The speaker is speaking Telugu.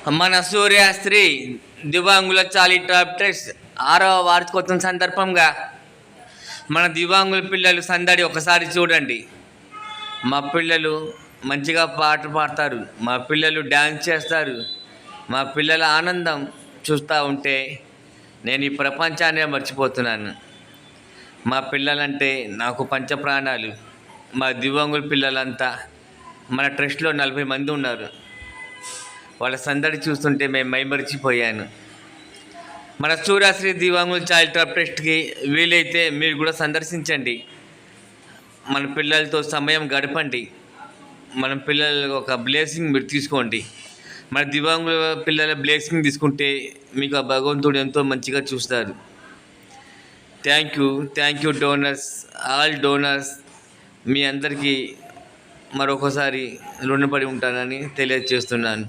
మన సూర్యశ్రీ దివ్యాంగుల చారిటబుల్ ట్రస్ట్ 6వ వార్షికోత్సవం సందర్భంగా మన దివ్యాంగుల పిల్లలు సందడి ఒకసారి చూడండి. మా పిల్లలు మంచిగా పాట పాడతారు, మా పిల్లలు డ్యాన్స్ చేస్తారు. మా పిల్లల ఆనందం చూస్తూ ఉంటే నేను ఈ ప్రపంచాన్నే మర్చిపోతున్నాను. మా పిల్లలంటే నాకు పంచప్రాణాలు. మా దివ్యాంగుల పిల్లలంతా మన ట్రస్ట్లో 40 మంది ఉన్నారు. వాళ్ళ సందడి చూస్తుంటే మేము మైమరిచిపోయాను. మన సూర్యశ్రీ దివ్యాంగుల చారిటబుల్ ట్రస్ట్కి వీలైతే మీరు కూడా సందర్శించండి. మన పిల్లలతో సమయం గడపండి. మన పిల్లల ఒక బ్లెస్సింగ్ మీరు తీసుకోండి. మన దివ్యాంగుల పిల్లల బ్లెస్సింగ్ తీసుకుంటే మీకు ఆ భగవంతుడు ఎంతో మంచిగా చూస్తారు. Thank you donors, all donors. మీ అందరికీ మరొకసారి రుణపడి ఉంటానని తెలియజేస్తున్నాను.